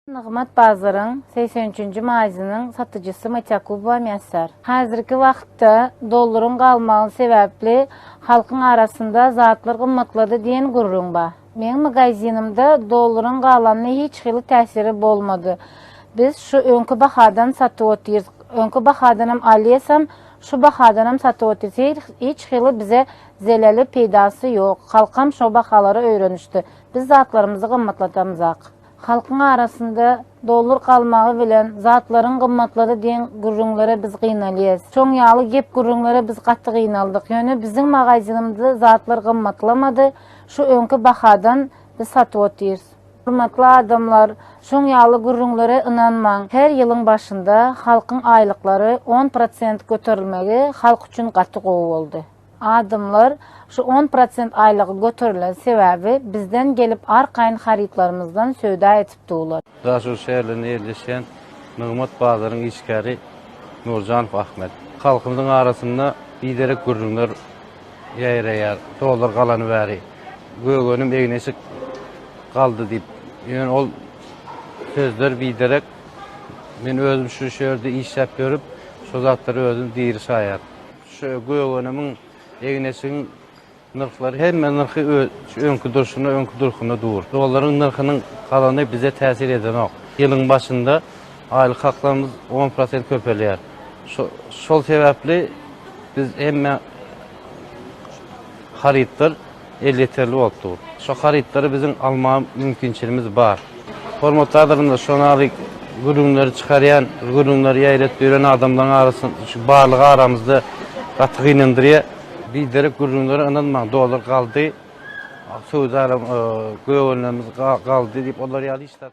Nigmat Bazar'ın 83. magazinin satıcısı Matyakuba Məssər. Hazırki vaqtda dolların qalmağın sebepli halkın arasında zatlar qımmatladı diyen gurrun ba. Benim magazinimde dolların qalanına hiç xili təsiri bolmadı. Biz şu önkü baxadan satı otuyoruz. Önkü baxadanım alıyasam, şu baxadanım satı otuyoruz. Hiç xili bize zeleli peydası yok. Halkam şu baxaları öğrenişti. Biz zatlarımızı qımmatlatamızaq. Halkın arasında dollar qalmağı bilen zatların qımmatladı diyen gurrunlara biz qıynalıyız. Çoğun yağlı gep gurrunlara biz qatı qıynaldık. Yani bizim magazinimizde zatlar qımmatlamadı. Şu önkü baxadan biz satı otuyoruz. Hürmetli adamlar, çoğun yağlı gurrunlara inanmang. Her yılın başında halkın aylıkları 10% götürülmegi halk üçün qatı qoğu oldu. Adamlar şu 10% aylığı götürülen sebebi bizden gelip arkayın xaritlarımızdan söda etip doğular. Daşur şehirlerinde yerleşen Nigmat Bazar'ın işgari Nurcanov Ahmet. Halkımızın arasında biderek gurrunlar yayrayar, dolar kalanı veri. Gögönüm egnesi kaldı deyip. Yani ol sözler biderek ben özüm şu şehirde iş yapıyorum, şu zatları özüm diri sayar. Şu gögönümün egnesinin nırkları hemen nırkı önkü duruşuna dur. Doların nırkının kalanı bize tesir eden yok. Yılın başında aylık haklarımız 10% köpeliyor. Sol sebeple biz hemen haritler yeterli oldu. Şu haritleri bizim alma mümkünçilimiz var. Formatlarında şonalık gurunları çıkarayan, gurunları yayret veren adamların arasında, şu bağlığı aramızda katı inandırıyor. Bir derek gurrunları inanmang, dolar kaldı, Suudi Arabistan göğünlerimiz kaldı deyip onları yalı işler.